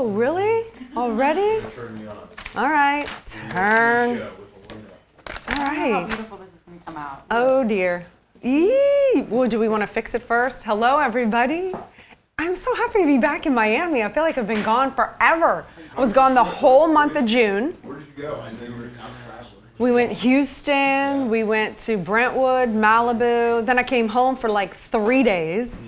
Oh, really? Already? Turn me on. All right. Turn. Show with the window. All How right. beautiful this is going to come out. Oh, dear. Eee. Well, do we want to fix it first? Hello, everybody. I'm so happy to be back in Miami. I feel like I've been gone forever. I was gone the whole month of June. Where did you go? I know you were traveling. We went Houston, we went to Brentwood, Malibu. Then I came home for like 3 days.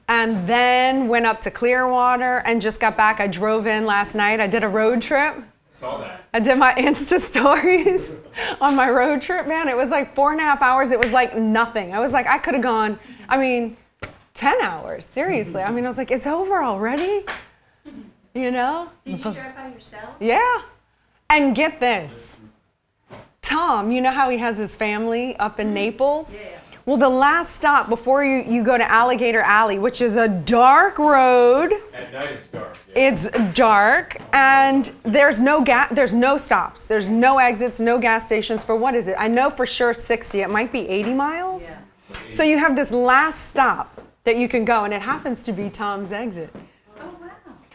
And then went up to Clearwater and just got back. I drove in last night. I did a road trip. Saw that. I did my Insta stories on my road trip, man. It was like 4.5 hours. It was like nothing. I was like, I could have gone, 10 hours, seriously. I was like, it's over already, you know? Did you drive by yourself? Yeah. And get this. Tom, you know how he has his family up in Naples? Yeah. Well, the last stop before you go to Alligator Alley, which is a dark road. At night it's dark. Yeah. It's dark, and there's no stops. There's no exits, no gas stations for what is it? I know for sure 60. It might be 80 miles. Yeah. So you have this last stop that you can go, and it happens to be Tom's exit. Oh, wow.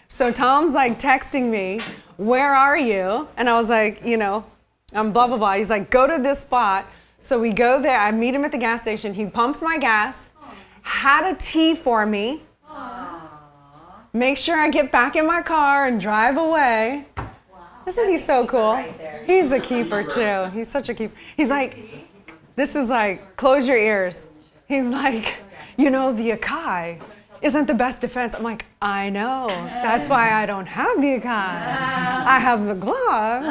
So Tom's like texting me, where are you? And I was like, I'm blah, blah, blah. He's like, go to this spot. So we go there. I meet him at the gas station. He pumps my gas, had a tea for me. Make sure I get back in my car and drive away. Wow. Isn't he so cool? Right there. He's a keeper too. He's such a keeper. He's like, this is like, close your ears. He's like, the Akai isn't the best defense. I'm like, I know. That's why I don't have the Akai. I have the Glock.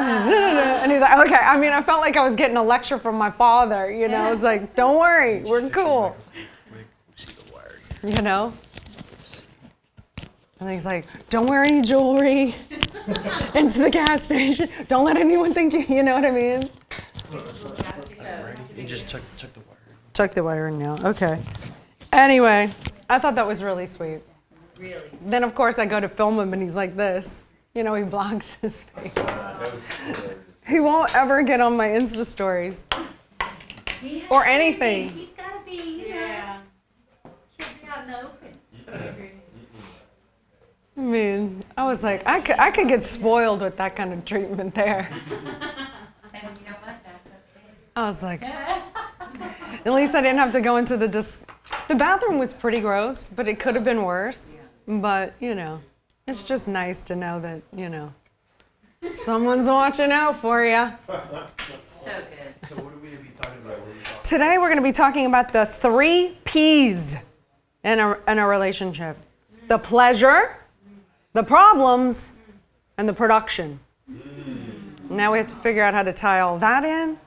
And he's like, okay. I felt like I was getting a lecture from my father. It's like, don't worry, we're cool. And he's like, don't wear any jewelry into the gas station. Don't let anyone think you know what I mean? You just check the wire. Check the wiring now. Okay. Anyway, I thought that was really sweet. Really? Then, of course, I go to film him, and he's like this. He blocks his face. That was hilarious. He won't ever get on my Insta stories. He has Or to anything. be. He's got to be, can't be out in the open. I was like, I could get spoiled with that kind of treatment there. And you know what? That's okay. I was like, at least I didn't have to go into the bathroom was pretty gross, but it could have been worse. But, it's just nice to know that, someone's watching out for you. So good. So what are we going to be talking about? Today we're going to be talking about the 3 P's in a relationship. The pleasure, the problems, and the production. Now we have to figure out how to tie all that in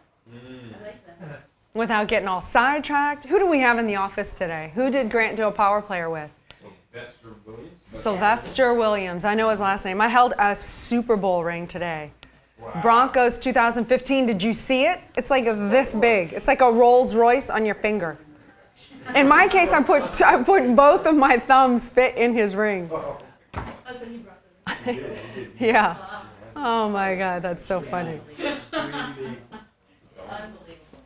without getting all sidetracked. Who do we have in the office today? Who did Grant do a power player with? Sylvester Williams? Sylvester Williams. I know his last name. I held a Super Bowl ring today. Wow. Broncos 2015. Did you see it? It's like this big. It's like a Rolls Royce on your finger. In my case, I put both of my thumbs fit in his ring. That's what he brought them. Yeah. Oh my God, that's so funny. Unbelievable.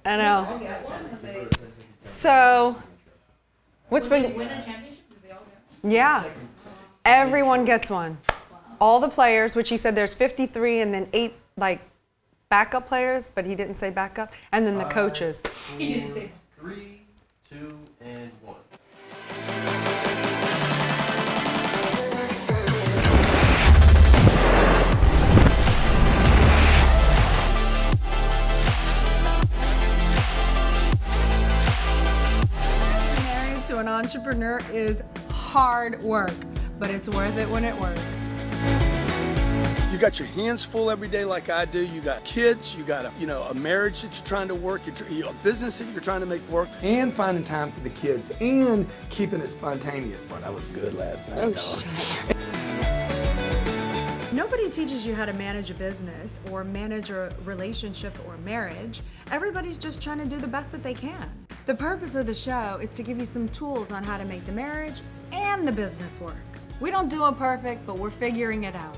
I know. So, what's been? Win a championship? Did they all get? Yeah. Everyone gets one. All the players, which he said there's 53 and then 8 backup players, but he didn't say backup, and then the coaches. He didn't say. 3, 2, and 1. Married to an entrepreneur is hard work, but it's worth it when it works. You got your hands full every day like I do. You got kids, you got a marriage that you're trying to work, a business that you're trying to make work. And finding time for the kids and keeping it spontaneous. Boy, that was good last night, dog. Nobody teaches you how to manage a business or manage a relationship or marriage. Everybody's just trying to do the best that they can. The purpose of the show is to give you some tools on how to make the marriage and the business work. We don't do it perfect, but we're figuring it out.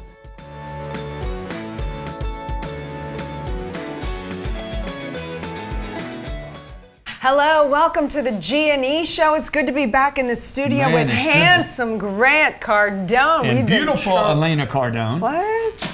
Hello, welcome to the G&E show. It's good to be back in the studio Man, with it's good to- handsome Grant Cardone. And We've been beautiful Elena Cardone. What?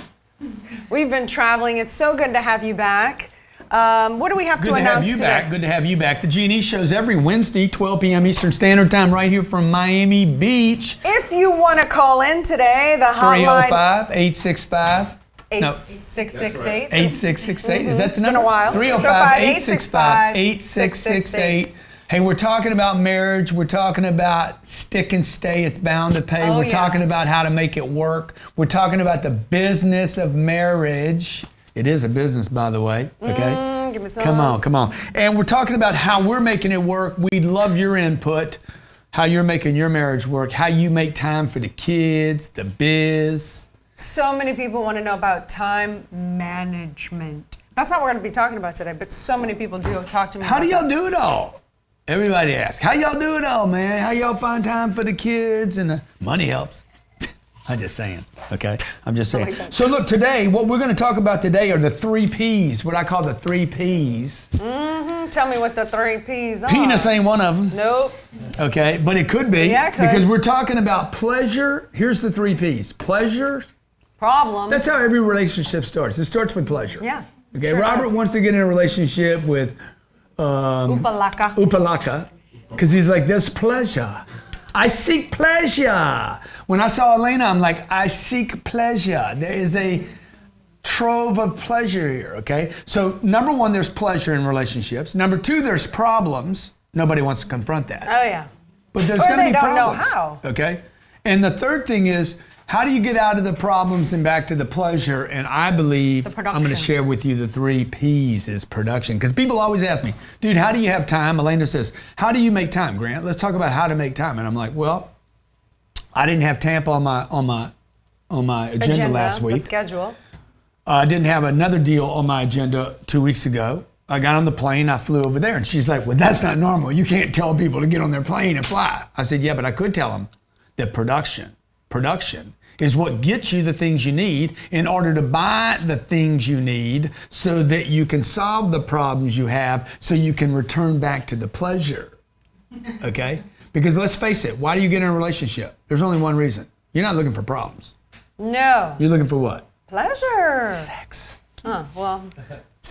We've been traveling. It's so good to have you back. What do we have Good to to announce have you today? back. Good to have you back. The G&E show's every Wednesday, 12 p.m. Eastern Standard Time, right here from Miami Beach. If you want to call in today, the hotline 305-865. No, 8668. 8668. Is that the It's been number? a while. 305-865-8668. Hey, we're talking about marriage. We're talking about stick and stay. It's bound to pay. Oh, we're yeah. talking about how to make it work. We're talking about the business of marriage. It is a business, by the way. Okay? Give me some. Come on. And we're talking about how we're making it work. We'd love your input, how you're making your marriage work, how you make time for the kids, the biz. So many people want to know about time management. That's not what we're going to be talking about today, but so many people do talk to me How about do y'all that. do it all? Everybody asks, how y'all do it all, man? How y'all find time for the kids and the money helps? I'm just saying, okay? I'm just saying. like that. So look, today, what we're going to talk about today are the 3 Ps, what I call the 3 Ps. Tell me what the 3 Ps are. Penis ain't one of them. Nope. Okay, but it could be. Yeah, it could. Because we're talking about pleasure. Here's the 3 Ps. Pleasure. Problem. That's how every relationship starts. It starts with pleasure. Yeah. Okay, sure Robert does. wants to get in a relationship with Upalaka. Upalaka, because he's like, there's pleasure. I seek pleasure. When I saw Elena, I'm like, I seek pleasure. There is a trove of pleasure here, okay? So number 1, there's pleasure in relationships. Number 2, there's problems. Nobody wants to confront that. Oh, yeah. But there's Or going to they be don't know problems. how. Okay? And the third thing is, how do you get out of the problems and back to the pleasure? And I believe The I'm going to production. share with you the 3 Ps is production. Because people always ask me, dude, how do you have time? Elena says, how do you make time, Grant? Let's talk about how to make time. And I'm like, well, I didn't have Tampa on my agenda last The week. schedule. I didn't have another deal on my agenda 2 weeks ago. I got on the plane, I flew over there, and she's like, well, that's not normal. You can't tell people to get on their plane and fly. I said, yeah, but I could tell them that production is what gets you the things you need in order to buy the things you need so that you can solve the problems you have so you can return back to the pleasure. Okay? Because let's face it, why do you get in a relationship? There's only one reason. You're not looking for problems. No. You're looking for what? Pleasure. Sex. Huh, well,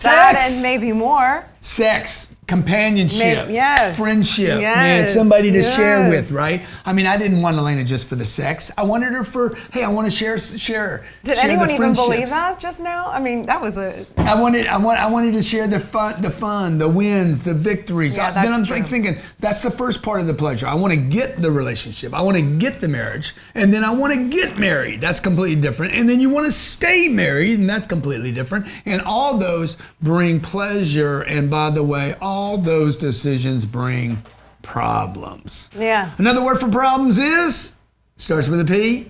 that Sex. and maybe more. Sex, companionship, Yes. friendship, Yes. man, somebody to share Yes. with, right? I mean, I didn't want Elena just for the sex. I wanted her for, hey, I want to share. Did share anyone the even believe friendships. that just now? I mean, that was a... I wanted to share the fun, the wins, the victories. Yeah, Then I'm that's true. thinking that's the first part of the pleasure. I want to get the relationship. I want to get the marriage, and then I want to get married. That's completely different. And then you want to stay married, and that's completely different. And all those bring pleasure. And by the way, all those decisions bring problems. Yes. Another word for problems is starts with a P.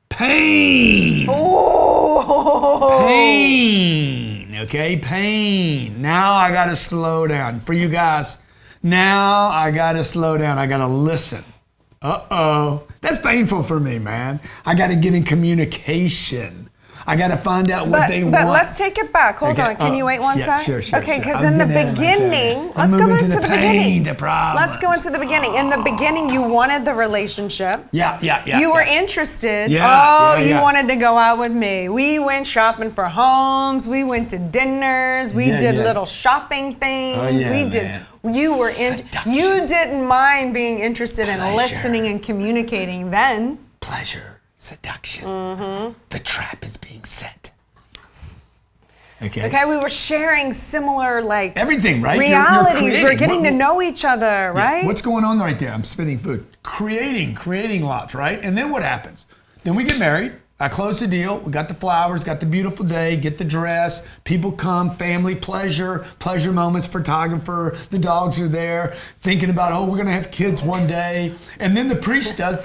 Pain. Oh. Pain, okay, pain. Now I gotta slow down. For you guys, now I gotta slow down. I gotta listen. Uh-oh. That's painful for me, man. I gotta get in communication. I gotta find out what they want. But let's take it back. Hold Okay, on. Can you wait one yeah, sec? sure. Okay, I because was in the getting ahead of myself. beginning, I'm let's go moving back to to the the pain, beginning. the problems. Let's go into the beginning. In the beginning, you wanted the relationship. Yeah. You were interested. Yeah, you yeah. wanted to go out with me. We went shopping for homes. We went to dinners. We Yeah, did yeah. little shopping things. Oh, yeah, we did. man. You were in. Seduction. You didn't mind being interested in Pleasure. listening and communicating then. Pleasure, seduction. Mm-hmm. The trap is being set. Okay. Okay, we were sharing similar Everything, right? You're realities. creating. We're getting What- to know each other, right? What's going on right there? I'm spitting food. Creating lots, right? And then what happens? Then we get married. I close the deal. We got the flowers, got the beautiful day, get the dress. People come, family, pleasure moments, photographer. The dogs are there, thinking about, oh, we're going to have kids one day. And then the minister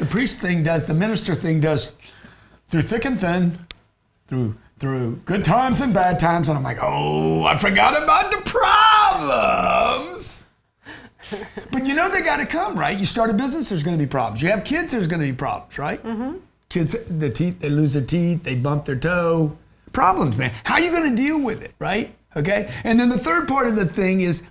thing does, through thick and thin, through good times and bad times. And I'm like, oh, I forgot about the problems. But you know they got to come, right? You start a business, there's going to be problems. You have kids, there's going to be problems, right? Mm-hmm. Kids, the teeth, they lose their teeth, they bump their toe. Problems, man. How are you going to deal with it, right? Okay? And then the third part of the thing is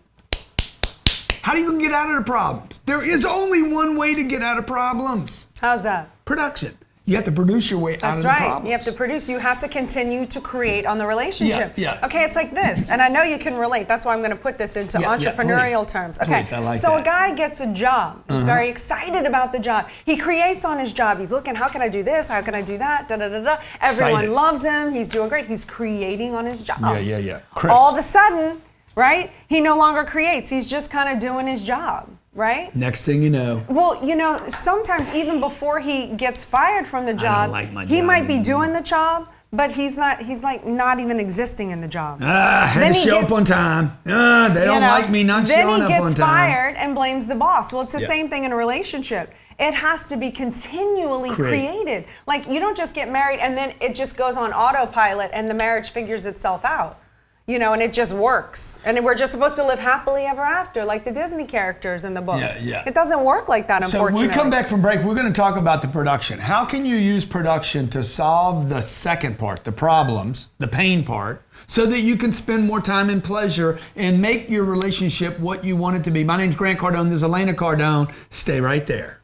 How are you going to get out of the problems? There is only one way to get out of problems. How's that? Production. You have to produce your way out That's of the right. problems. You have to produce. You have to continue to create on the relationship. Yeah, yeah. Okay, it's like this, and I know you can relate. That's why I'm going to put this into entrepreneurial terms. Okay, Please, I like so that. a guy gets a job. He's very excited about the job. He creates on his job. He's looking, how can I do this? How can I do that? Da da da da. Everyone Excited. loves him. He's doing great. He's creating on his job. Yeah. Chris. All of a sudden, right? He no longer creates. He's just kind of doing his job. Right? Next thing you know. Well, you know, sometimes even before he gets fired from the job, like my he job might be anymore. doing the job, but he's like not even existing in the job. Had Then to he show gets- up on time. They don't like me not showing up on time. Then he gets fired and blames the boss. Well, it's the Yeah. same thing in a relationship. It has to be continually created. Like, you don't just get married and then it just goes on autopilot and the marriage figures itself out. You know, and it just works. And we're just supposed to live happily ever after, like the Disney characters in the books. Yeah. It doesn't work like that, So unfortunately. when we come back from break, we're going to talk about the production. How can you use production to solve the second part, the problems, the pain part, so that you can spend more time in pleasure and make your relationship what you want it to be? My name's Grant Cardone. This is Elena Cardone. Stay right there.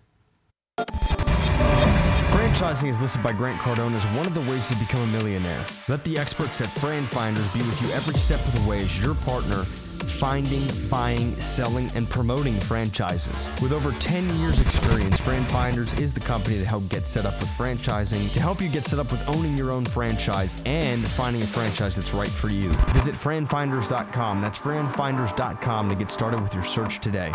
Franchising is listed by Grant Cardone as one of the ways to become a millionaire. Let the experts at Fran Finders be with you every step of the way as your partner finding, buying, selling, and promoting franchises. With over 10 years experience, Fran Finders is the company to help get set up with franchising, to help you get set up with owning your own franchise and finding a franchise that's right for you. Visit franfinders.com. That's franfinders.com to get started with your search today.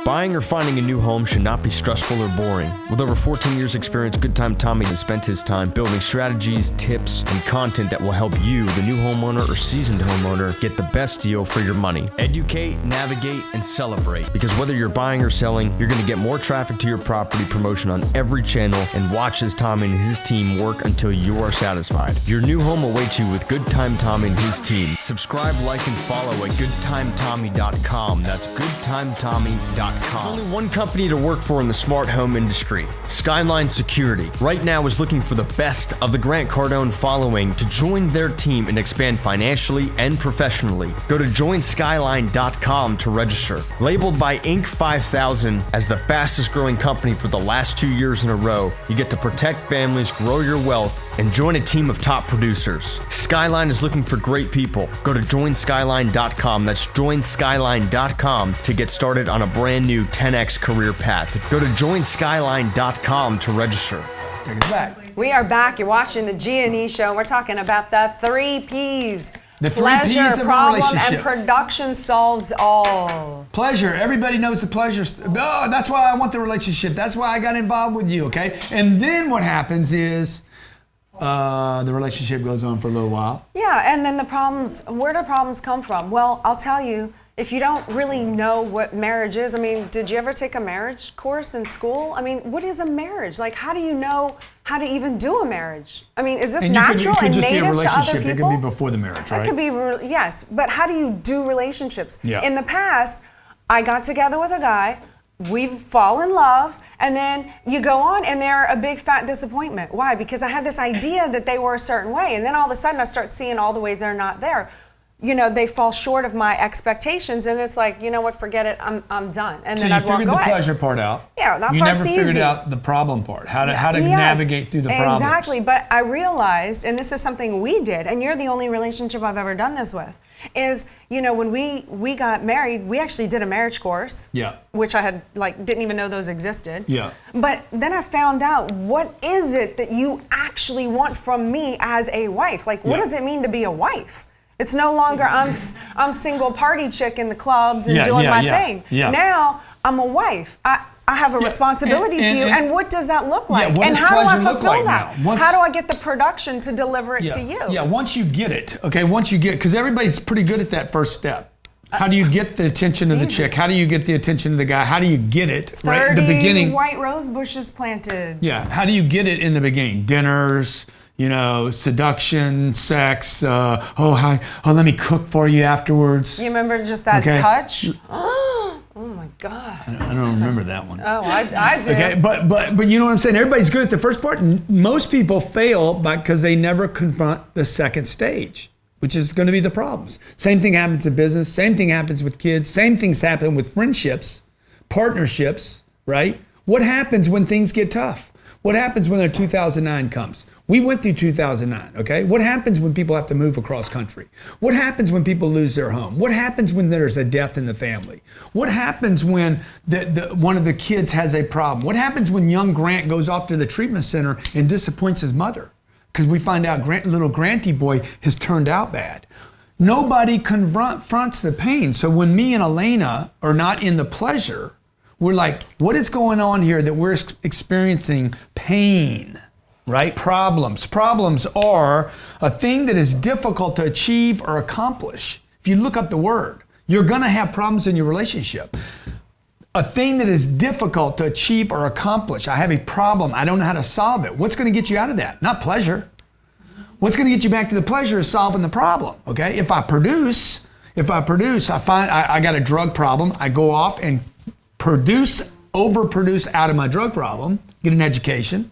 Buying or finding a new home should not be stressful or boring. With over 14 years experience, Good Time Tommy has spent his time building strategies, tips, and content that will help you, the new homeowner or seasoned homeowner, get the best deal for your money. Educate, navigate, and celebrate. Because whether you're buying or selling, you're going to get more traffic to your property promotion on every channel and watch as Tommy and his team work until you are satisfied. Your new home awaits you with Good Time Tommy and his team. Subscribe, like, and follow at goodtimetommy.com. That's goodtimetommy.com. There's only one company to work for in the smart home industry, Skyline Security. Right now is looking for the best of the Grant Cardone following to join their team and expand financially and professionally. Go to joinskyline.com to register. Labeled by Inc. 5000 as the fastest growing company for the last 2 years in a row, you get to protect families, grow your wealth, and join a team of top producers. Skyline is looking for great people. Go to joinskyline.com. That's joinskyline.com to get started on a brand new 10x career path. Go to joinskyline.com to register. Take us back. We are back. You're watching the G&E show. We're talking about the 3 Ps. The 3 Pleasure, Ps of a problem, relationship. and production solves all. Pleasure. Everybody knows the pleasure. Oh, that's why I want the relationship. That's why I got involved with you, okay? And then what happens is the relationship goes on for a little while. Yeah, and then the problems, where do problems come from? Well, I'll tell you, if you don't really know what marriage is, I mean, did you ever take a marriage course in school? I mean, what is a marriage? Like, how do you know how to even do a marriage? I mean, is this And natural it could and just be a native to other relationship. people? It could be before the marriage, right? It could be, yes, but how do you do relationships? Yeah. In the past, I got together with a guy, we fall in love, and then you go on and they're a big fat disappointment. Why? Because I had this idea that they were a certain way, and then all of a sudden I start seeing all the ways they're not there. You know, they fall short of my expectations, and it's like, you know what, forget it, I'm done. And So then you I'd walk figured the away. pleasure part out. Yeah, that You part's never figured easy. out the problem part, how to Yes, navigate through the problems. Exactly, but I realized, and this is something we did, and you're the only relationship I've ever done this with, is, you know, when we got married, we actually did a marriage course. Yeah. Which I had, didn't even know those existed. Yeah. But then I found out, what is it that you actually want from me as a wife? Like, what Yeah. does it mean to be a wife? It's no longer I'm single party chick in the clubs and doing my thing. Yeah. Now I'm a wife. I have a responsibility to you, and what does that look like? what and does how do I pleasure look fulfill like that? now? How do I get the production to deliver it to you? Yeah, once you get it, okay, because everybody's pretty good at that first step. How do you get the attention of the chick? How do you get the attention of the guy? How do you get it right at the beginning? 30 white rose bushes planted. Yeah, how do you get it in the beginning? Dinners, you know, seduction, sex, hi, let me cook for you afterwards. You remember just that Okay. touch? Oh my God. I don't remember that one. Oh, I do. Okay, but you know what I'm saying? Everybody's good at the first part. And most people fail because they never confront the second stage. which is going to be the problems. Same thing happens in business. Same thing happens with kids. Same things happen with friendships, partnerships, right? What happens when things get tough? What happens when 2009 comes? We went through 2009, okay? What happens when people have to move across country? What happens when people lose their home? What happens when there's a death in the family? What happens when one of the kids has a problem? What happens when young Grant goes off to the treatment center and disappoints his mother? Because we find out little Granty boy has turned out bad. Nobody confronts the pain. So when me and Elena are not in the pleasure, we're like, what is going on here that we're experiencing pain, right? Problems. Problems are a thing that is difficult to achieve or accomplish. If you look up the word, you're going to have problems in your relationship. A thing that is difficult to achieve or accomplish. I have a problem. I don't know how to solve it. What's going to get you out of that? Not pleasure. What's going to get you back to the pleasure is solving the problem, okay? If I produce, I find I got a drug problem. I go off and overproduce out of my drug problem, get an education,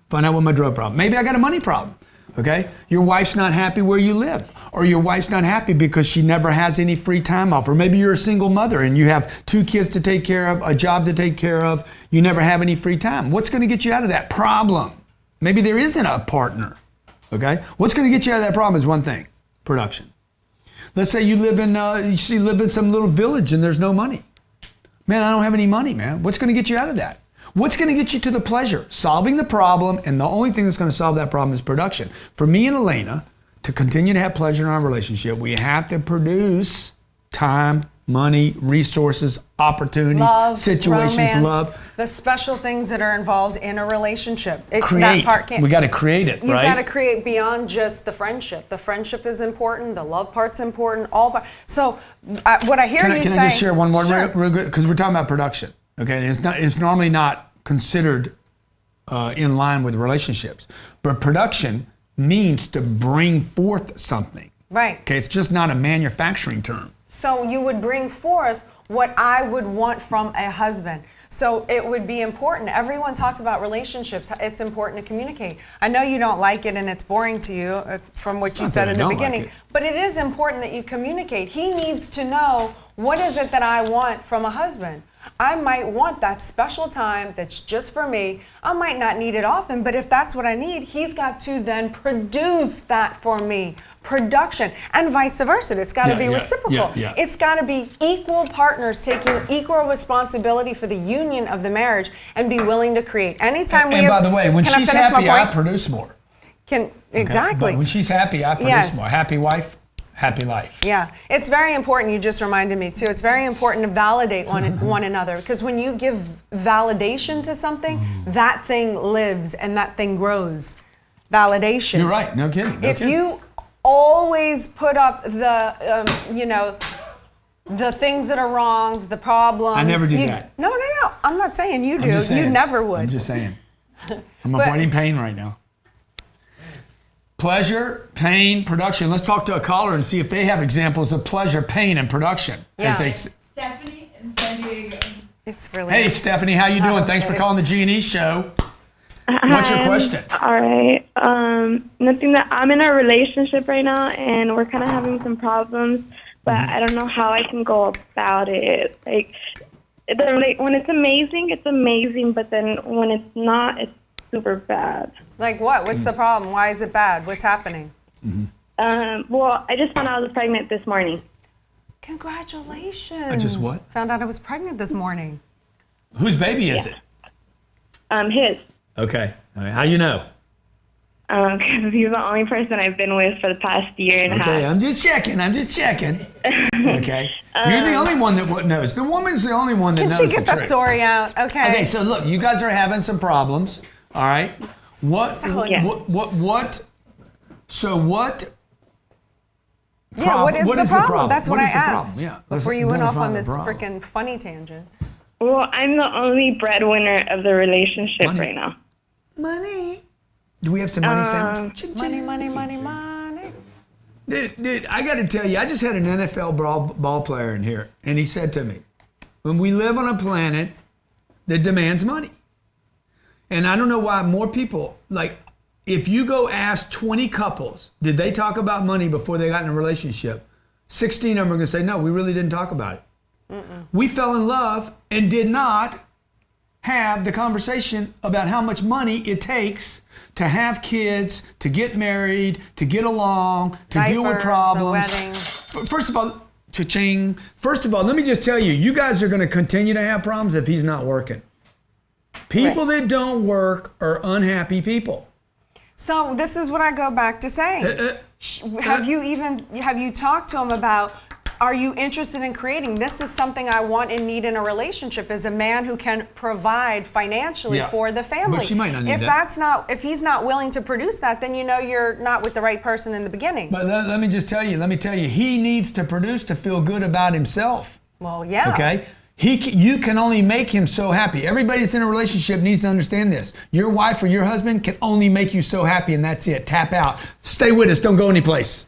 find out what my drug problem. Maybe I got a money problem, okay? Your wife's not happy where you live, or your wife's not happy because she never has any free time off, or maybe you're a single mother and you have 2 kids to take care of, a job to take care of, you never have any free time. What's going to get you out of that problem? Maybe there isn't a partner, okay? What's going to get you out of that problem is one thing, production. Let's say you live in some little village and there's no money. Man, I don't have any money, man. What's going to get you out of that? What's going to get you to the pleasure? Solving the problem, and the only thing that's going to solve that problem is production. For me and Elena, to continue to have pleasure in our relationship, we have to produce time, money, resources, opportunities, love, situations, romance, love. the special things that are involved in a relationship. Create. We got to create it, You've right? got to create beyond just the friendship. The friendship is important. The love part's important. So what I hear you say. Can I just share one more Sure. real good? Because we're talking about production. Okay, it's normally not considered in line with relationships, but production means to bring forth something. Right. Okay, it's just not a manufacturing term. So you would bring forth what I would want from a husband. So it would be important. Everyone talks about relationships. It's important to communicate. I know you don't like it and it's boring to you from what you said in the beginning, but it is important that you communicate. He needs to know, what is it that I want from a husband? I might want that special time that's just for me. I might not need it often, but if that's what I need, he's got to then produce that for me. Production, and vice versa. It's got to be reciprocal. It's got to be equal partners taking equal responsibility for the union of the marriage and be willing to create. Anytime and by the way, when she's happy, I produce more. Exactly. But when she's happy, I produce more. Happy wife, happy life. Yeah, it's very important. You just reminded me too. It's very important to validate one another, because when you give validation to something, that thing lives and that thing grows. Validation. You're right. No kidding. If you always put up the things that are wrongs, the problems. I never do that. No. I'm not saying you do. You never would. I'm just saying. I'm avoiding pain right now. Pleasure, pain, production. Let's talk to a caller and see if they have examples of pleasure, pain, and production. Yeah. Stephanie in San Diego. It's really. Hey, Stephanie, how you doing? Thanks for calling the G&E show. What's your question? All right. Nothing. That I'm in a relationship right now, and we're kind of having some problems, but I don't know how I can go about it. Like, when it's amazing, but then when it's not, it's super bad. Like what? What's the problem? Why is it bad? What's happening? Well, I just found out I was pregnant this morning. Congratulations. I just what? Found out I was pregnant this morning. Whose baby is it? His. Okay. All right. How you know? Because he's the only person I've been with for the past year and a half. Okay, I'm just checking. Okay. You're the only one that knows. The woman's the only one that knows the Can she get the story out? Okay. Okay, so look, you guys are having some problems. All right. What? Yeah, what is the problem? That's what I asked. Yeah. Before you went off on this freaking funny tangent. Well, I'm the only breadwinner of the relationship right now. Money. Do we have some money sounds? Money. Dude, I got to tell you, I just had an NFL ball player in here, and he said to me, when we live on a planet that demands money, and I don't know why more people, like, if you go ask 20 couples, did they talk about money before they got in a relationship? 16 of them are going to say, no, we really didn't talk about it. We fell in love and did not have the conversation about how much money it takes to have kids, to get married, to get along, to deal with Diapers, a problems. wedding. First of all, cha-ching. First of all, let me just tell you, you guys are going to continue to have problems if he's not working. People that don't work are unhappy people. So this is what I go back to saying. Have you talked to him about, are you interested in creating? This is something I want and need in a relationship, is a man who can provide financially for the family. But she might not need If he's not willing to produce that, then you know you're not with the right person in the beginning. But let me tell you, he needs to produce to feel good about himself. Well, yeah. Okay? You can only make him so happy. Everybody that's in a relationship needs to understand this. Your wife or your husband can only make you so happy, and that's it. Tap out. Stay with us. Don't go anyplace.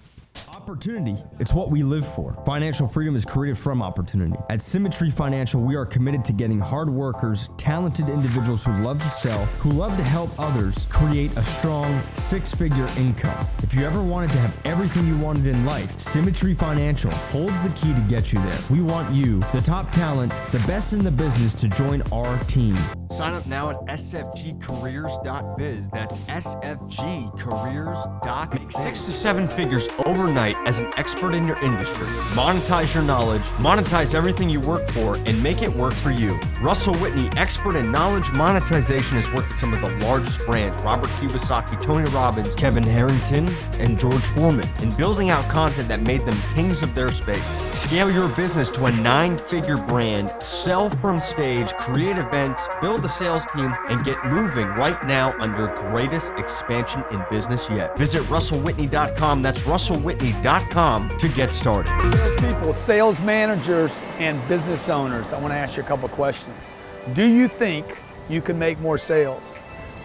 Opportunity, it's what we live for. Financial freedom is created from opportunity. At Symmetry Financial, we are committed to getting hard workers, talented individuals who love to sell, who love to help others create a strong six-figure income. If you ever wanted to have everything you wanted in life, Symmetry Financial holds the key to get you there. We want you, the top talent, the best in the business, to join our team. Sign up now at sfgcareers.biz. That's sfgcareers.biz. Make 6 to 7 figures overnight as an expert in your industry. Monetize your knowledge, monetize everything you work for, and make it work for you. Russell Whitney, expert in knowledge monetization, has worked with some of the largest brands: Robert Kiyosaki, Tony Robbins, Kevin Harrington, and George Foreman, in building out content that made them kings of their space. Scale your business to a 9-figure brand, sell from stage, create events, build a sales team, and get moving right now on your greatest expansion in business yet. Visit russellwhitney.com. That's russellwhitney.com to get started. Salespeople, sales managers, and business owners, I want to ask you a couple questions. Do you think you can make more sales?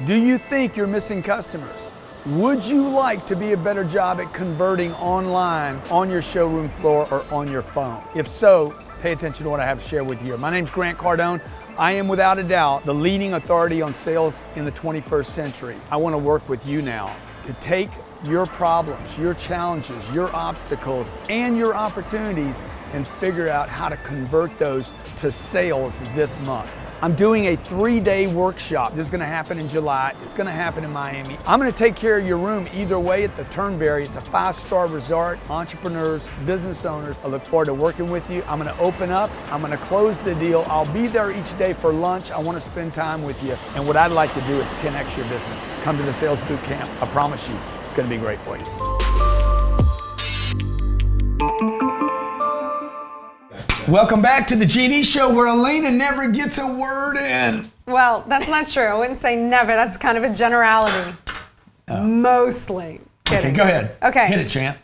Do you think you're missing customers? Would you like to be a better job at converting online, on your showroom floor, or on your phone? If so, pay attention to what I have to share with you. My name's Grant Cardone. I am without a doubt the leading authority on sales in the 21st century. I want to work with you now to take your problems, your challenges, your obstacles, and your opportunities and figure out how to convert those to sales this month. I'm doing a 3-day workshop. This is going to happen in July. It's going to happen in Miami. I'm going to take care of your room either way at the Turnberry. It's a 5-star resort. Entrepreneurs, business owners, I look forward to working with you. I'm going to open up. I'm going to close the deal. I'll be there each day for lunch. I want to spend time with you. And what I'd like to do is 10x your business. Come to the Sales Boot Camp. I promise you, it's going to be great for you. Welcome back to the GD Show, where Elena never gets a word in. Well, that's not true. I wouldn't say never. That's kind of a generality. Mostly. Kidding. Okay, go ahead. Okay. Hit it, champ.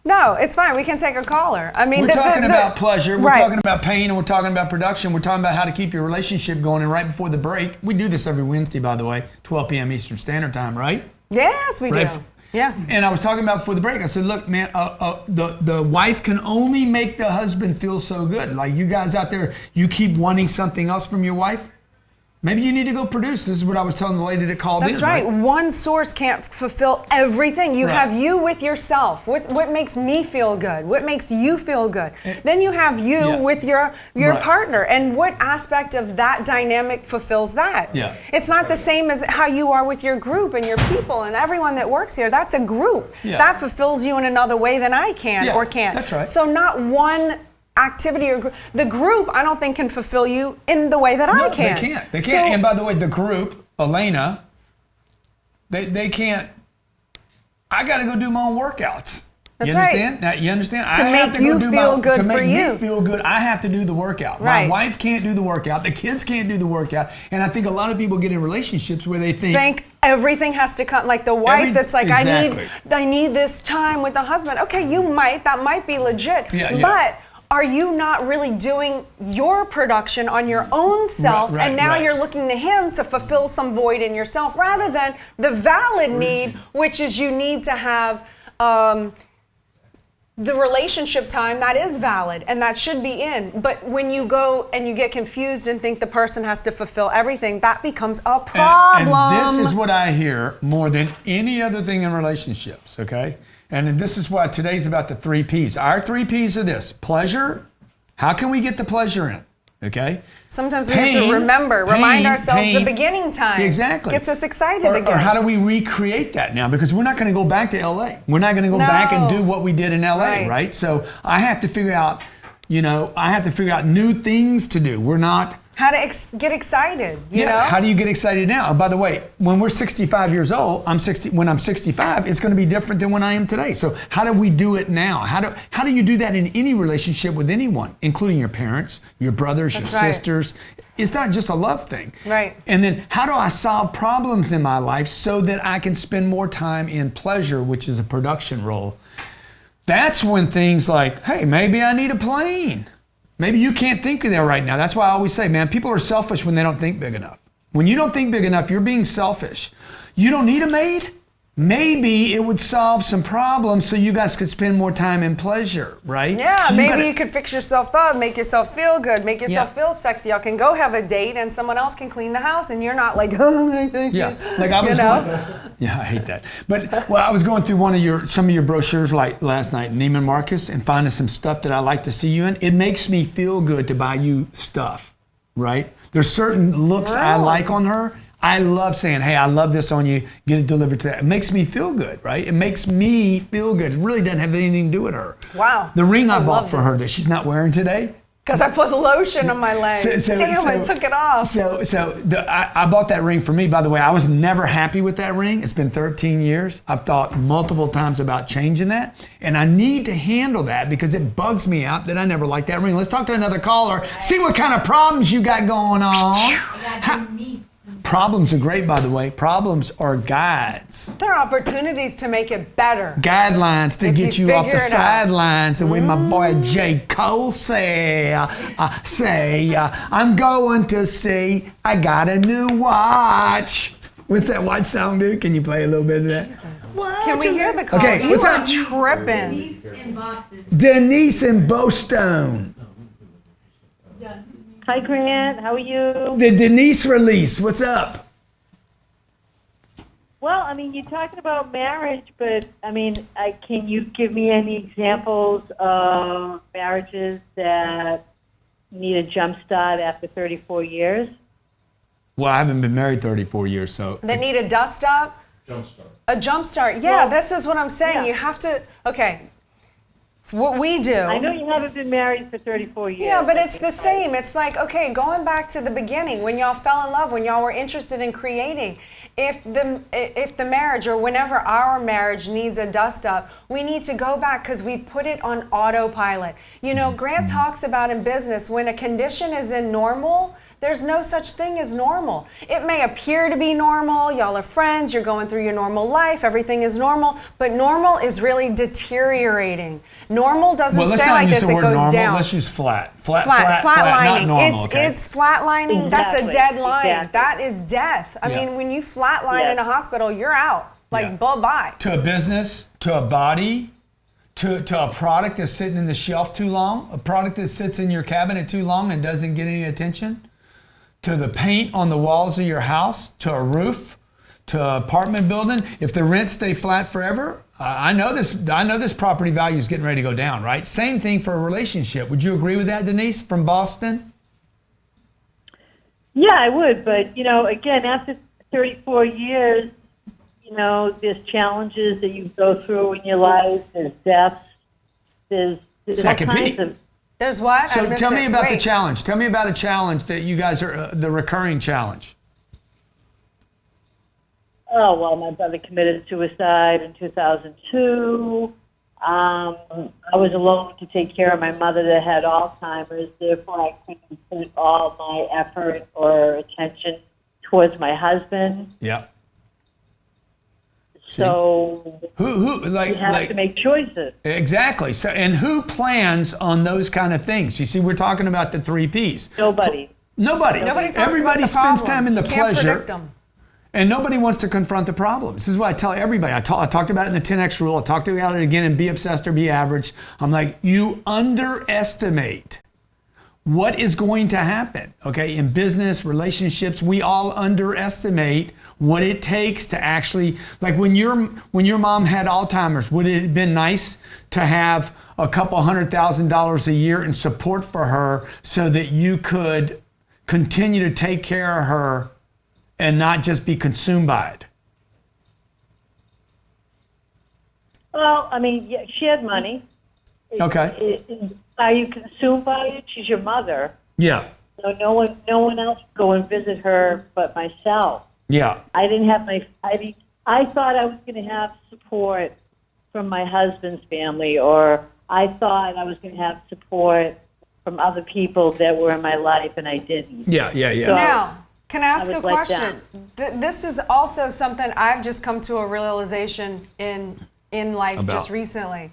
No, it's fine. We can take a caller. I mean, we're talking about pleasure. We're right. talking about pain, and we're talking about production. We're talking about how to keep your relationship going. And right before the break, we do this every Wednesday, by the way, 12 p.m. Eastern Standard Time, right? Yes, we do. Yes. And I was talking about before the break. I said, look, man, the wife can only make the husband feel so good. Like you guys out there, you keep wanting something else from your wife. Maybe you need to go produce. This is what I was telling the lady that called in. That's right. One source can't fulfill everything. You have you with yourself. What makes me feel good? What makes you feel good? Then you have you with your partner. And what aspect of that dynamic fulfills that? Yeah. It's not the same as how you are with your group and your people and everyone that works here. That's a group. Yeah. That fulfills you in another way than I can or can't. That's right. So not one activity or the group, I don't think, can fulfill you in the way that I can. They can't. They can't. And by the way, the group, Elena, they can't. I got to go do my own workouts. That's you understand? right. Now, you understand? To make you feel good to make for you. me feel good, I have to do the workout. Right. My wife can't do the workout. The kids can't do the workout. And I think a lot of people get in relationships where they think everything has to come, like the wife that's like, exactly. I need this time with the husband. Okay, that might be legit. But are you not really doing your production on your own self, and now you're looking to him to fulfill some void in yourself, rather than the valid need, which is you need to have the relationship time, that is valid and that should be in. But when you go and you get confused and think the person has to fulfill everything, that becomes a problem. And this is what I hear more than any other thing in relationships, okay? And this is why today's about the 3 Ps. Our 3 Ps are this: pleasure. How can we get the pleasure in? Okay? Sometimes we have to remind ourselves the beginning time. Exactly. Gets us excited again. Or how do we recreate that now? Because we're not going to go back to LA. We're not going to go back and do what we did in LA, right? So I have to figure out, new things to do. We're not. How to get excited, you know? How do you get excited now? And by the way, when we're 65 years old, when I'm 65, it's going to be different than when I am today. So how do we do it now? How do you do that in any relationship with anyone, including your parents, your brothers, your sisters? It's not just a love thing. Right. And then how do I solve problems in my life so that I can spend more time in pleasure, which is a production role? That's when things like, hey, maybe I need a plane. Maybe you can't think of that right now. That's why I always say, man, people are selfish when they don't think big enough. When you don't think big enough, you're being selfish. You don't need a maid. Maybe it would solve some problems so you guys could spend more time in pleasure, right? Yeah, so maybe you could fix yourself up, make yourself feel good, make yourself feel sexy. Y'all can go have a date and someone else can clean the house and you're not like, yeah, like I was, yeah, I hate that. But I was going through some of your brochures like last night, Neiman Marcus, and finding some stuff that I like to see you in. It makes me feel good to buy you stuff, right? There's certain looks I like on her. I love saying, hey, I love this on you, get it delivered to that. It makes me feel good, right? It makes me feel good. It really doesn't have anything to do with her. Wow. The ring I bought for her that she's not wearing today. Because I put lotion on my legs. Damn, I took it off. I bought that ring for me. By the way, I was never happy with that ring. It's been 13 years. I've thought multiple times about changing that. And I need to handle that because it bugs me out that I never liked that ring. Let's talk to another caller. See what kind of problems you got going on. Problems are great, by the way. Problems are guides. There are opportunities to make it better. Guidelines to get you off the sidelines. The way my boy J. Cole say, I'm going to see, I got a new watch. What's that watch song, dude? Can you play a little bit of that? Can we hear the call? Okay, what's that? Tripping. Denise in Boston. Denise in Boston. Hi, Grant. How are you? The Denise release. What's up? Well, I mean, you're talking about marriage, but I mean, can you give me any examples of marriages that need a jump start after 34 years? Well, I haven't been married 34 years, so. That need a dust up? Jumpstart. A jump start. Yeah, this is what I'm saying. You have to, what we do. I know you haven't been married for 34 years. Yeah, but it's the same. It's like, okay, going back to the beginning, when y'all fell in love, when y'all were interested in creating, if the marriage or whenever our marriage needs a dust up, we need to go back because we've put it on autopilot. You know, Grant talks about in business, when a condition is in normal, there's no such thing as normal. It may appear to be normal. Y'all are friends. You're going through your normal life. Everything is normal. But normal is really deteriorating. Normal doesn't stay like this. It goes normal. down. Let's use flat. Flat lining. Not normal, It's flatlining. Exactly. That's a dead line. Exactly. That is death. I mean, when you flatline in a hospital, you're out. Bye-bye. To a business, to a body, to a product that's sitting in the shelf too long, a product that sits in your cabinet too long and doesn't get any attention, to the paint on the walls of your house, to a roof, to an apartment building. If the rents stay flat forever, I know this property value is getting ready to go down, right? Same thing for a relationship. Would you agree with that, Denise, from Boston? Yeah, I would. But, you know, again, after 34 years, you know, there's challenges that you go through in your life. There's deaths. There's all kinds of... There's what? So tell me about the challenge. Tell me about a challenge that you guys are, the recurring challenge. Oh, well, my brother committed suicide in 2002. I was alone to take care of my mother that had Alzheimer's. Therefore, I couldn't put all my effort or attention towards my husband. Yeah. So who you have to make choices. Exactly. So, and who plans on those kind of things? You see, we're talking about the 3 Ps. Nobody. Nobody. Talks Everybody about the spends problems. time in the You can't pleasure. predict them. And nobody wants to confront the problem. This is what I tell everybody. I talked about it in the 10X rule. I talked about it again in Be Obsessed or Be Average. I'm like, you underestimate what is going to happen, okay? In business, relationships, we all underestimate what it takes to actually, like when your mom had Alzheimer's, would it have been nice to have a couple $100,000 a year in support for her so that you could continue to take care of her and not just be consumed by it? Well, I mean, yeah, she had money. Okay. Are you consumed by it? She's your mother. Yeah. So no one else would go and visit her but myself. Yeah. I didn't have I thought I was going to have support from my husband's family, or I thought I was going to have support from other people that were in my life, and I didn't. Yeah. So, Now, can I ask I a was let question? This is also something I've just come to a realization in life About? just recently.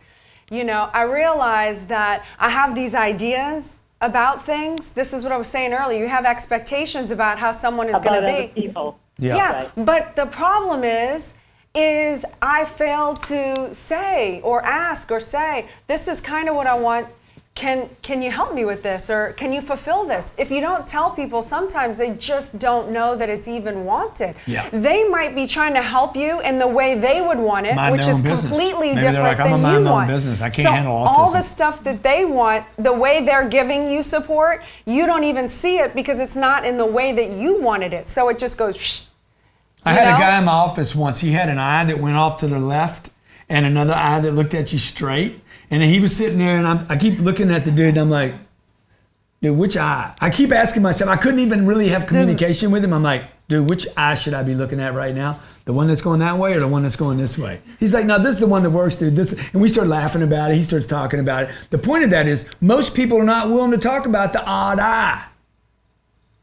You know, I realized that I have these ideas about things. This is what I was saying earlier. You have expectations about how someone is going about to other be. people. Yeah, Right. but the problem is I fail to say or ask or say, this is kind of what I want. Can you help me with this, or can you fulfill this? If you don't tell people, sometimes they just don't know that it's even wanted. Yeah. They might be trying to help you in the way they would want it, Mind which their is own business. completely Maybe they're different like, I'm than a mind you my own want. business. I can't so handle all the autism. stuff that they want, the way they're giving you support, you don't even see it because it's not in the way that you wanted it. So it just goes. Shh. I had a guy in my office once. He had an eye that went off to the left and another eye that looked at you straight. And he was sitting there, and I keep looking at the dude, and I'm like, dude, which eye? I keep asking myself. I couldn't even really have communication with him. I'm like, dude, which eye should I be looking at right now? The one that's going that way or the one that's going this way? He's like, no, this is the one that works, dude. And we start laughing about it. He starts talking about it. The point of that is most people are not willing to talk about the odd eye.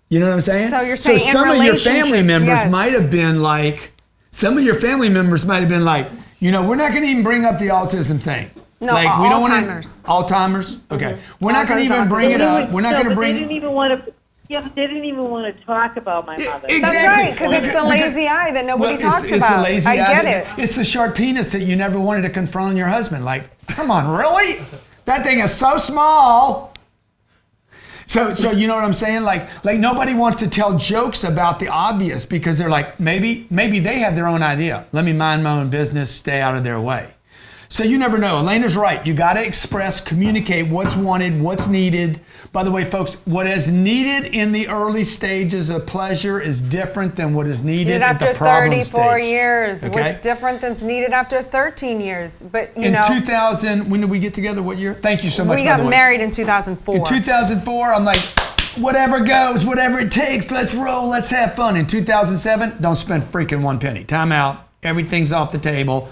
You know what I'm saying? So you're saying some in of your family relationships, members yes. might have been like, you know, we're not going to even bring up the autism thing. No, like, we don't want Alzheimer's. Alzheimer's? Okay. We're not going to even Alzheimer's, bring it autism. up. We're not going to They bring didn't even want to. Yeah, but they didn't even want to talk about my mother. Exactly. That's right, because it's the lazy eye that nobody talks it's about. the lazy I eye get that- it. It's the sharp penis that you never wanted to confront on your husband. Like, come on, really? That thing is so small. So you know what I'm saying? Like nobody wants to tell jokes about the obvious because they're like, maybe they have their own idea. Let me mind my own business, stay out of their way. So you never know. Elena's right. You got to express, communicate what's wanted, what's needed. By the way, folks, what is needed in the early stages of pleasure is different than what is needed at the after problem 34 stage. years. Okay? What's different than's needed after 13 years. But, you In know, 2000, when did we get together? What year? Thank you so much, we by the got way. married in 2004. In 2004, I'm like, whatever goes, whatever it takes, let's roll, let's have fun. In 2007, don't spend freaking one penny. Time out. Everything's off the table.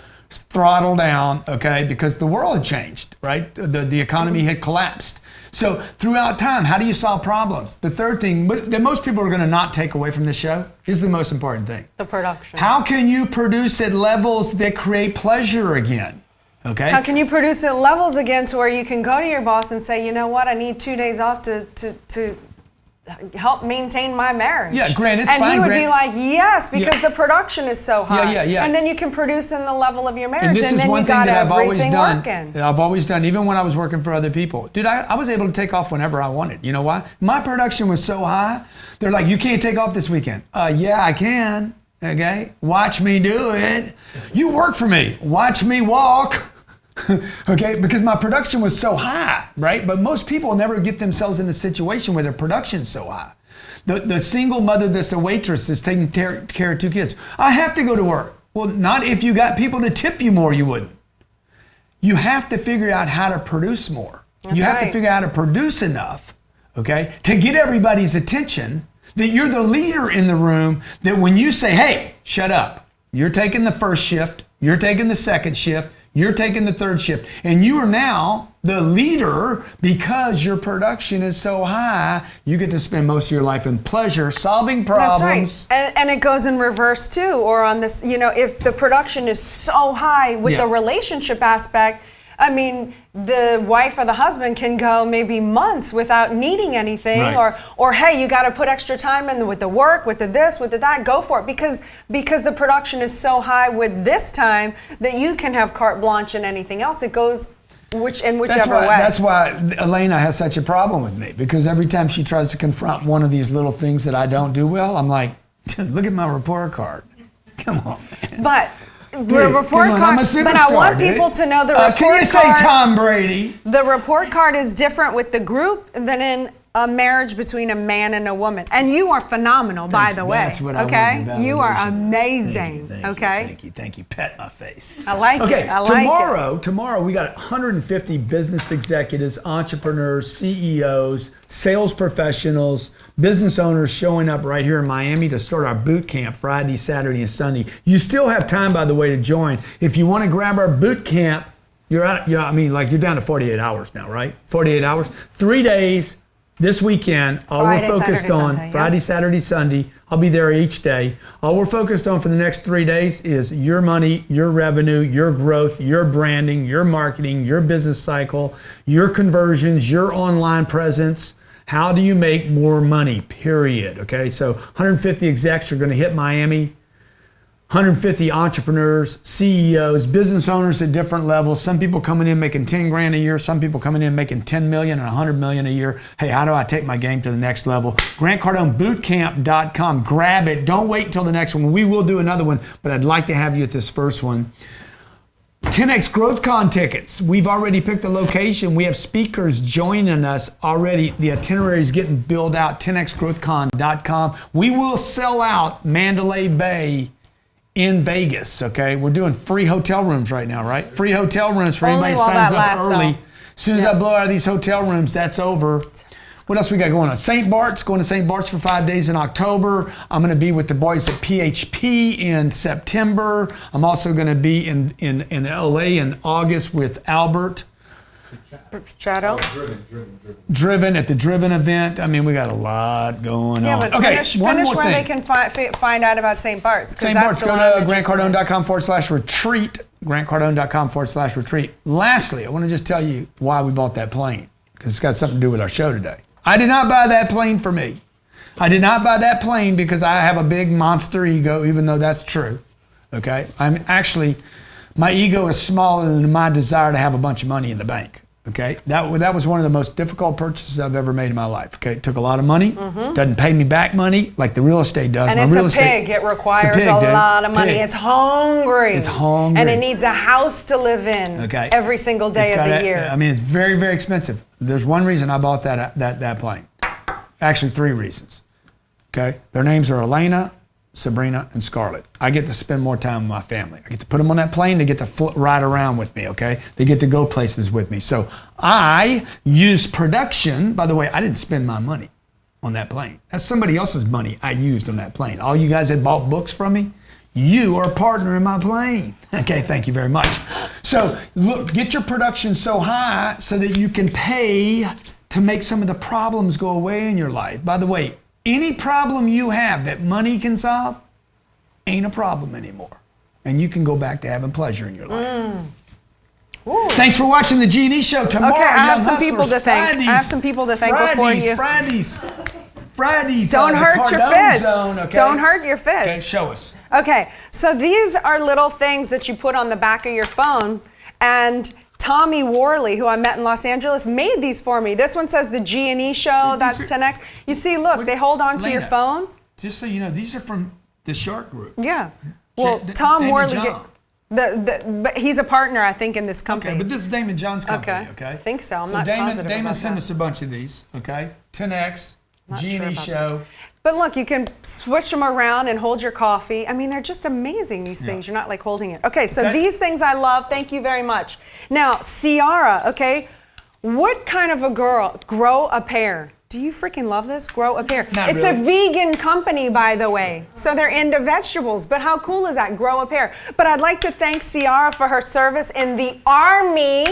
Throttle down, okay? Because the world had changed, right? The economy had collapsed. So throughout time, how do you solve problems? The third thing that most people are going to not take away from this show is the most important thing. The production. How can you produce at levels that create pleasure again? Okay? How can you produce at levels again to where you can go to your boss and say, you know what, I need 2 days off to help maintain my marriage. Yeah, Grant, it's and fine, he would Grant. be like, yes, because the production is so high. Yeah. And then you can produce in the level of your marriage. And this is then one you thing got that I've always everything done. working. I've always done, even when I was working for other people. Dude, I was able to take off whenever I wanted. You know why? My production was so high. They're like, you can't take off this weekend. Yeah, I can. Okay? Watch me do it. You work for me. Watch me walk. Okay? Because my production was so high, right? But most people never get themselves in a situation where their production's so high. The single mother that's a waitress is taking care of 2 kids. I have to go to work. Well, not if you got people to tip you more, you wouldn't. You have to figure out how to produce more. You have to figure out how to produce enough, okay, to get everybody's attention that you're the leader in the room, that when you say, hey, shut up, you're taking the first shift, you're taking the second shift, you're taking the third shift, and you are now the leader because your production is so high, you get to spend most of your life in pleasure, solving problems. That's right. And it goes in reverse too, or on this, you know, if the production is so high with the relationship aspect, I mean, the wife or the husband can go maybe months without needing anything, Right. or hey, you got to put extra time in with the work, with the this, with the that. Go for it because the production is so high with this time that you can have carte blanche and anything else. It goes whichever way. That's why Elena has such a problem with me, because every time she tries to confront one of these little things that I don't do well, I'm like, look at my report card. Come on. But Dude, the report come on, card. I'm a superstar, But I want dude. people to know the report Can you say card. Tom Brady? The report card is different with the group than in a marriage between a man and a woman. And you are phenomenal, by the way. That's what I okay? want, the You are validation. amazing. Thank you. okay? Thank you. Pet my face. I like Okay, it. I like it. tomorrow we got 150 business executives, entrepreneurs, CEOs, sales professionals, business owners showing up right here in Miami to start our boot camp Friday, Saturday, and Sunday. You still have time, by the way, to join. If you want to grab our boot camp, you're down to 48 hours now, right? 48 hours, 3 days. This weekend, all Friday, we're focused Saturday, on, Sunday, Friday, Saturday, Sunday, I'll be there each day. All we're focused on for the next 3 days is your money, your revenue, your growth, your branding, your marketing, your business cycle, your conversions, your online presence. How do you make more money, period? Okay, so 150 execs are going to hit Miami. 150 entrepreneurs, CEOs, business owners at different levels. Some people coming in making 10 grand a year. Some people coming in making 10 million and 100 million a year. Hey, how do I take my game to the next level? GrantCardoneBootcamp.com. Grab it. Don't wait until the next one. We will do another one, but I'd like to have you at this first one. 10X GrowthCon tickets. We've already picked a location. We have speakers joining us already. The itinerary is getting built out. 10xgrowthcon.com. We will sell out Mandalay Bay in Vegas, okay? We're doing free hotel rooms right now, right? Free hotel rooms for Only anybody while signs that up lasts, early. though. As soon as I blow out of these hotel rooms, that's over. What else we got going on? St. Bart's, going to St. Bart's for 5 days in October. I'm going to be with the boys at PHP in September. I'm also going to be in LA in August with Albert. Shadow? Driven at the Driven event. I mean, we got a lot going Yeah, on. but Okay, finish one more where thing. they can find out about St. Bart's. St. Bart's, go to grantcardone.com/retreat. grantcardone.com/retreat. Lastly, I want to just tell you why we bought that plane, because it's got something to do with our show today. I did not buy that plane for me. I did not buy that plane because I have a big monster ego, even though that's true. Okay? My ego is smaller than my desire to have a bunch of money in the bank. Okay, that was one of the most difficult purchases I've ever made in my life. Okay, it took a lot of money. Doesn't pay me back money like the real estate does. And it's a pig. It requires a lot of money. It's hungry. It's hungry. And it needs a house to live in every single day of the year. I mean, it's very, very expensive. There's one reason I bought that plane. Actually, 3 reasons. Okay, their names are Elena, Sabrina, and Scarlett. I get to spend more time with my family. I get to put them on that plane. They get to ride around with me, okay? They get to go places with me. So I use production. By the way, I didn't spend my money on that plane. That's somebody else's money I used on that plane. All you guys that bought books from me, you are a partner in my plane. Okay, thank you very much. So look, get your production so high so that you can pay to make some of the problems go away in your life. By the way, any problem you have that money can solve ain't a problem anymore. And you can go back to having pleasure in your life. Thanks for watching the G&E Show. Tomorrow, Okay, I have Young some people to Hustlers, thank. Fridays, I have some people to thank before you. Fridays. Don't hurt your Cardone fists. Zone, okay? Don't hurt your fists. Okay, show us. Okay, so these are little things that you put on the back of your phone, and Tommy Worley, who I met in Los Angeles, made these for me. This one says the G&E Show. That's 10X. You see, look, they hold on to your Lena, phone. Just so you know, these are from the Shark Group. Yeah. Well, Tom Damon Worley, John. but he's a partner, I think, in this company. Okay, but this is Damon John's company, okay? I think so. I'm So not positive Damon about sent that. us a bunch of these, okay? 10X, Not G&E sure about Show. But look, you can switch them around and hold your coffee. I mean, they're just amazing, these things. You're not like holding it. Okay, so these things I love. Thank you very much. Now, Ciara, okay, what kind of a girl? Grow a pair. Do you freaking love this? Grow a pair. Not It's really. a vegan company, by the way. So they're into vegetables. But how cool is that? Grow a pair. But I'd like to thank Ciara for her service in the Army.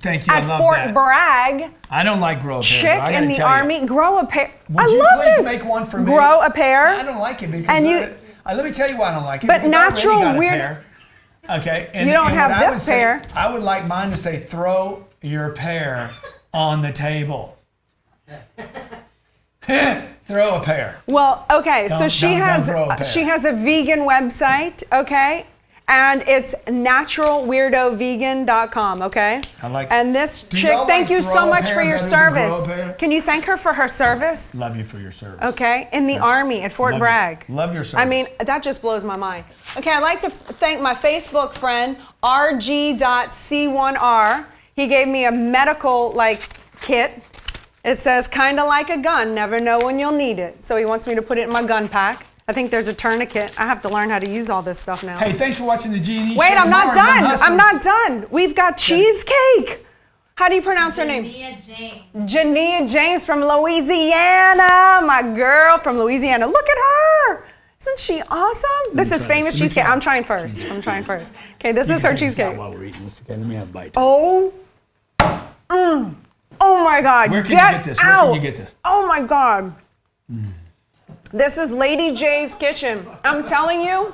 Thank you, I at love Fort that. Bragg. I don't like grow a pair. Chick though, I gotta in the tell you. Army. Grow a pair. Would I you love please this. make one for me? Grow a pair. I don't like it because And you- let me tell you why I don't like it. But because I already natural, got a weird- pair. Okay. You don't have what I this would say- pear. I would like mine to say, throw your pear on the table. Throw a pear. Well, okay, so Don't throw a pear. she has a vegan website, okay? And it's naturalweirdovegan.com, okay? I like. And this Do chick, y'all thank like you throw so a much pear for your better than grow a service. pear? Can you thank her for her service? Love you for your service. Okay, in the Army at Fort Love Bragg. you. Love your service. I mean, that just blows my mind. Okay, I'd like to thank my Facebook friend, RG.C1R. He gave me a medical, kit. It says, kind of like a gun, never know when you'll need it. So he wants me to put it in my gun pack. I think there's a tourniquet. I have to learn how to use all this stuff now. Hey, thanks for watching the G&E Wait, show. I'm not Tomorrow, done. Young I'm not Hustlers. done. We've got cheesecake. How do you pronounce her name? Jania James from Louisiana. My girl from Louisiana. Look at her. Isn't she awesome? This is famous cheesecake. I'm trying first. Okay, this is her cheesecake. While we're eating this, okay, let me have a bite. Oh. Oh my God. Where can you get this? Where can you get this? Oh my God. This is Lady J's Kitchen. I'm telling you.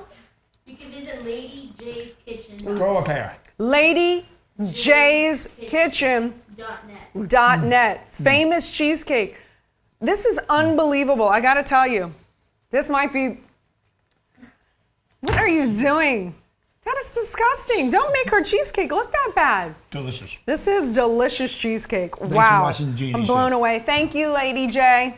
You can visit Lady J's Kitchen. Throw a pear. Lady J's Kitchen.net. Famous cheesecake. This is unbelievable. I gotta tell you. This might be. What are you doing? That is disgusting. Don't make her cheesecake look that bad. Delicious. This is delicious cheesecake. for Wow. watching the Genie I'm blown Show. away. Thank you, Lady J.